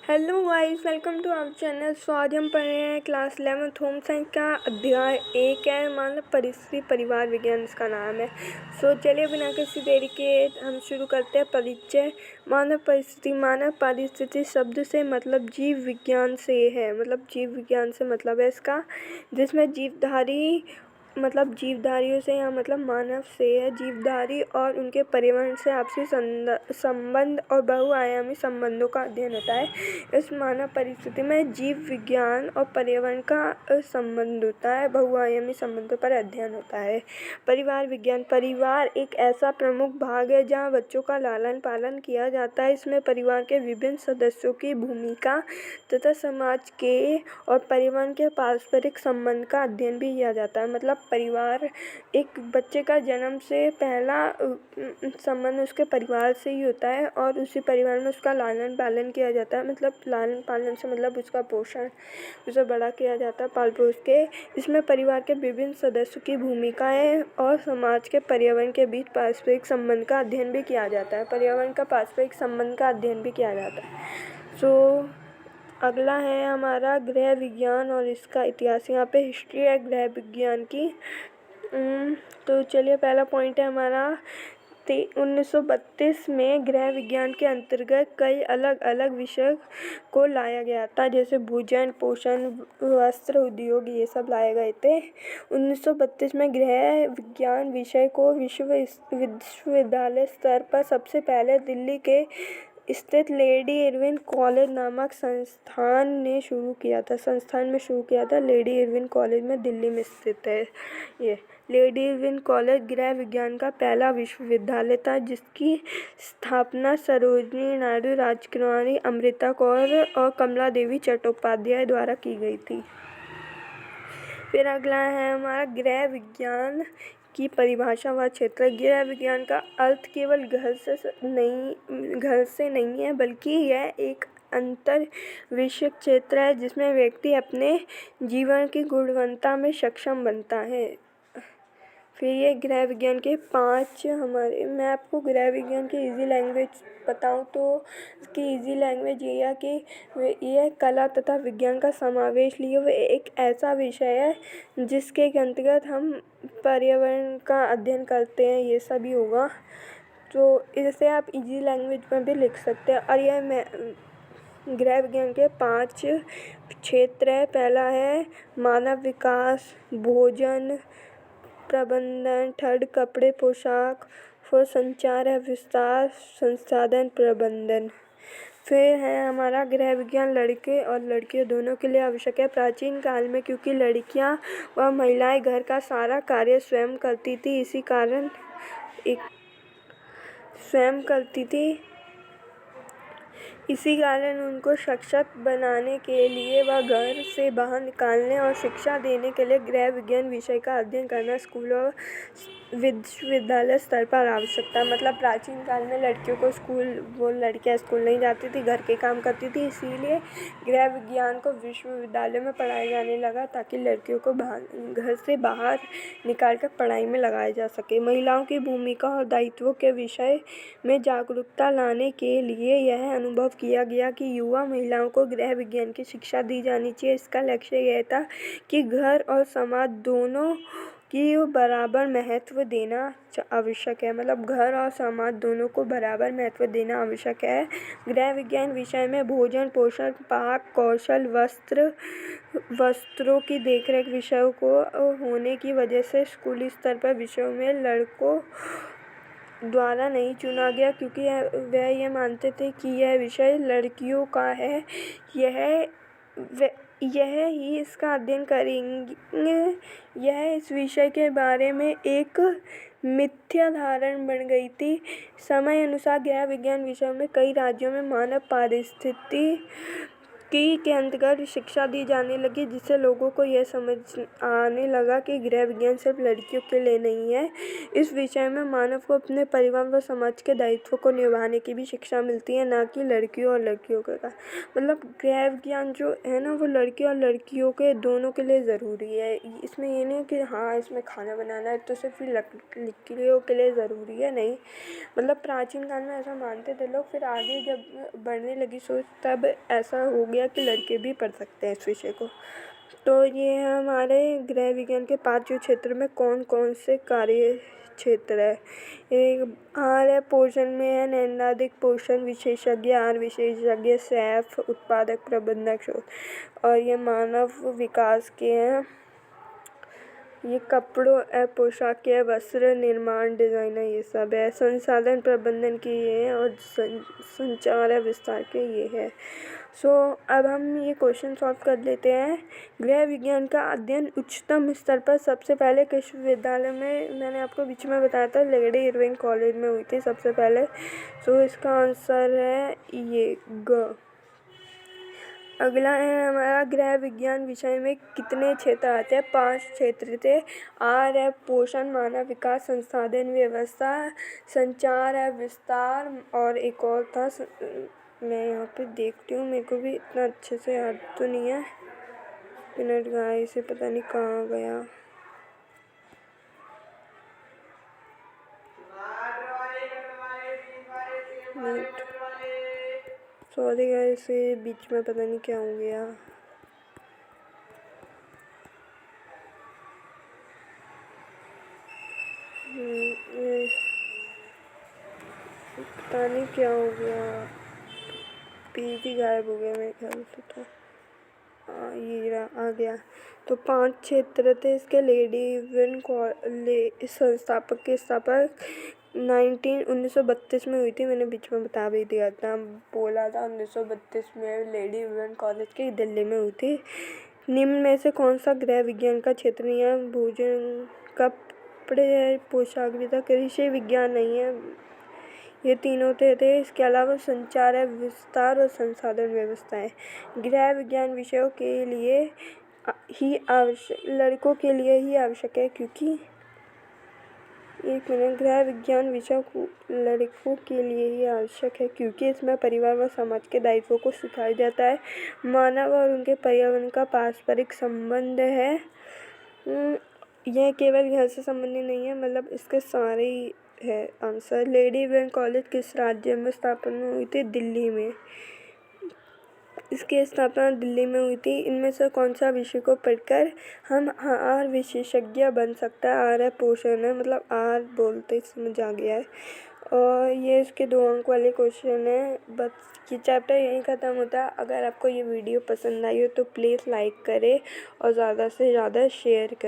Hello guys, welcome to our channel. So आज हम पढ़ रहे हैं क्लास 11 होम साइंस का अध्याय 1 है मानव परिस्थिति परिवार विज्ञान, इसका नाम है। सो चलिए बिना किसी देरी के हम शुरू करते हैं। परिचय। मानव परिस्थिति शब्द से मतलब जीव विज्ञान से है, मतलब जीव विज्ञान से मतलब है इसका, जिसमें जीवधारी मतलब जीवधारियों से या मतलब मानव से है, जीवधारी और उनके पर्यावरण से आपसी संबंध और बहुआयामी संबंधों का अध्ययन होता है। इस मानव परिस्थिति में जीव विज्ञान और पर्यावरण का संबंध होता है, बहुआयामी संबंधों पर अध्ययन होता है। परिवार विज्ञान। परिवार एक ऐसा प्रमुख भाग है जहाँ बच्चों का लालन पालन किया जाता है। इसमें परिवार के विभिन्न सदस्यों की भूमिका तथा समाज के और पर्यावरण के पारस्परिक संबंध का अध्ययन भी किया जाता है। मतलब परिवार, एक बच्चे का जन्म से पहला संबंध उसके परिवार से ही होता है और उसी परिवार में उसका लालन पालन किया जाता है। मतलब लालन पालन से मतलब उसका पोषण, उसे बड़ा किया जाता है पाल पोस के। इसमें परिवार के विभिन्न सदस्यों की भूमिकाएं और समाज के पर्यावरण के बीच पारस्परिक संबंध का अध्ययन भी किया जाता है। पर्यावरण का पारस्परिक संबंध का अध्ययन भी किया जाता है। अगला है हमारा गृह विज्ञान और इसका इतिहास। यहाँ पे हिस्ट्री है गृह विज्ञान की। तो चलिए, पहला पॉइंट है हमारा 1932 में गृह विज्ञान के अंतर्गत कई अलग अलग विषय को लाया गया था, जैसे भोजन, पोषण, वस्त्र उद्योग, ये सब लाए गए थे। 1932 में गृह विज्ञान विषय को विश्वविद्यालय स्तर पर सबसे पहले दिल्ली के स्थित लेडी इरविन कॉलेज नामक संस्थान में शुरू किया था। लेडी इरविन कॉलेज में दिल्ली में स्थित है ये। लेडी इरविन कॉलेज गृह विज्ञान का पहला विश्वविद्यालय था, जिसकी स्थापना सरोजिनी नायडू, राजकुमारी अमृता कौर और कमला देवी चट्टोपाध्याय द्वारा की गई थी। फिर अगला है हमारा गृह विज्ञान की परिभाषा व क्षेत्र। गृह विज्ञान का अर्थ केवल घर से नहीं है, बल्कि यह एक अंतर विषयक क्षेत्र है जिसमें व्यक्ति अपने जीवन की गुणवत्ता में सक्षम बनता है। फिर ये गृह विज्ञान के 5 मैं आपको गृह विज्ञान की इजी लैंग्वेज बताऊं तो इसकी इजी लैंग्वेज ये है कि यह कला तथा विज्ञान का समावेश लिए हुए एक ऐसा विषय है जिसके अंतर्गत हम पर्यावरण का अध्ययन करते हैं, ये सभी होगा। तो इसे आप इजी लैंग्वेज में भी लिख सकते हैं। और यह गृह विज्ञान के 5 क्षेत्र है। पहला है मानव विकास, भोजन प्रबंधन, थर्ड कपड़े पोशाक, फिर संचार है विस्तार, संसाधन प्रबंधन। फिर है हमारा गृह विज्ञान लड़के और लड़कियों दोनों के लिए आवश्यक है। प्राचीन काल में क्योंकि लड़कियां व महिलाएं घर का सारा कार्य स्वयं करती थी, इसी कारण उनको सशक्त बनाने के लिए व घर से बाहर निकालने और शिक्षा देने के लिए गृह विज्ञान विषय का अध्ययन करना स्कूल और विश्वविद्यालय स्तर पर आवश्यक था। मतलब प्राचीन काल में लड़कियां स्कूल नहीं जाती थी, घर के काम करती थी, इसीलिए गृह विज्ञान को विश्वविद्यालय में पढ़ाया जाने लगा ताकि लड़कियों को घर से बाहर निकाल कर पढ़ाई में लगाया जा सके। महिलाओं की भूमिका और दायित्वों के विषय में जागरूकता लाने के लिए यह अनुभव किया गया कि युवा महिलाओं को गृह विज्ञान की शिक्षा दी जानी चाहिए। इसका लक्ष्य यह था कि घर और समाज दोनों की बराबर महत्व देना आवश्यक है। मतलब घर और समाज दोनों को बराबर महत्व देना आवश्यक है। गृह विज्ञान विषय में भोजन, पोषण, पाक कौशल, वस्त्रों की देखरेख विषयों को होने की वजह से स्कूली स्तर पर विषयों में लड़कों द्वारा नहीं चुना गया, क्योंकि वह ये मानते थे कि यह विषय लड़कियों का है। यह ही इसका अध्ययन करेंगे। यह इस विषय के बारे में एक मिथ्या धारणा बन गई थी। समय अनुसार गृह विज्ञान विषय में कई राज्यों में मानव परिस्थिति के अंतर्गत शिक्षा दी जाने लगी, जिससे लोगों को यह समझ आने लगा कि गृह विज्ञान सिर्फ लड़कियों के लिए नहीं है। इस विषय में मानव को अपने परिवार व समाज के दायित्व को निभाने की भी शिक्षा मिलती है, ना कि लड़कियों और लड़कियों का। मतलब गृह विज्ञान जो है ना, वो लड़कियों और लड़कियों के दोनों के लिए ज़रूरी है। इसमें ये नहीं कि हाँ इसमें खाना बनाना है तो सिर्फ लड़कियों के लिए ज़रूरी है, नहीं। मतलब प्राचीन काल में ऐसा मानते थे लोग, फिर आगे जब बढ़ने लगी सोच तब ऐसा हो गया कि लड़के भी पढ़ सकते हैं इस विषय को। तो ये हमारे गृह विज्ञान के 5 क्षेत्र में कौन कौन से कार्य क्षेत्र है। एक आहार है, पोषण में है नैदानिक पोषण विशेषज्ञ, आहार विशेषज्ञ, सैफ, उत्पादक प्रबंधक शोध, और ये मानव विकास के हैं। ये कपड़ों पोशाक के वस्त्र निर्माण डिज़ाइनर ये सब है। संसाधन प्रबंधन के ये हैं, और संचार विस्तार के ये है। अब हम ये क्वेश्चन सॉल्व कर लेते हैं। गृह विज्ञान का अध्ययन उच्चतम स्तर पर सबसे पहले किस विश्वविद्यालय में, मैंने आपको बीच में बताया था, लेडी इरविन कॉलेज में हुई थी सबसे पहले। इसका आंसर है ये ग। अगला है हमारा, गृह विज्ञान विषय में कितने क्षेत्र आते हैं। 5 क्षेत्र थे। आहार है, पोषण, मानव विकास, संसाधन व्यवस्था, संचार है, विस्तार, और एक और था, मैं यहाँ पे देखती हूँ, मेरे को भी इतना अच्छे से याद तो नहीं है। मिनट गाय से पता नहीं कहाँ गया। सॉरी गाइस, से बीच में पता नहीं क्या हो गया। पता नहीं क्या हो गया, पेज ही गायब हो गया मेरे ख्याल से। तो ये रहा, आ गया। तो 5 क्षेत्र थे इसके। लेडी इरविन संस्थापक के स्थापक 1932 में हुई थी। मैंने बीच में बता भी दिया था, बोला था 1932 में लेडी इरविन कॉलेज की दिल्ली में हुई थी। निम्न में से कौन सा गृह विज्ञान का क्षेत्र नहीं है। भोजन, कपड़े, पोशाक भी था। कृषि विज्ञान नहीं है। ये तीनों थे। इसके अलावा संचार है, विस्तार और संसाधन व्यवस्था है। गृह विज्ञान विषयों के लिए ही आवश्यक, लड़कों के लिए ही आवश्यक है, क्योंकि गृह विज्ञान विषय लड़कों के लिए ही आवश्यक है क्योंकि इसमें परिवार व समाज के दायित्वों को सिखाया जाता है। मानव और उनके पर्यावरण का पारस्परिक संबंध है। यह केवल घर से संबंधित नहीं है, मतलब इसके सारे ही है आंसर। लेडी इरविन कॉलेज किस राज्य में स्थापना हुई थी। दिल्ली में। इसकी स्थापना दिल्ली में हुई थी। इनमें से कौन सा विषय को पढ़कर हम आहार विशेषज्ञ बन सकता है। आहार है, पोषण है, मतलब आहार बोलते समझ आ गया है। और ये इसके 2 अंक वाले क्वेश्चन है। बस ये चैप्टर यहीं ख़त्म होता है। अगर आपको ये वीडियो पसंद आई हो तो प्लीज़ लाइक करें और ज़्यादा से ज़्यादा शेयर करें।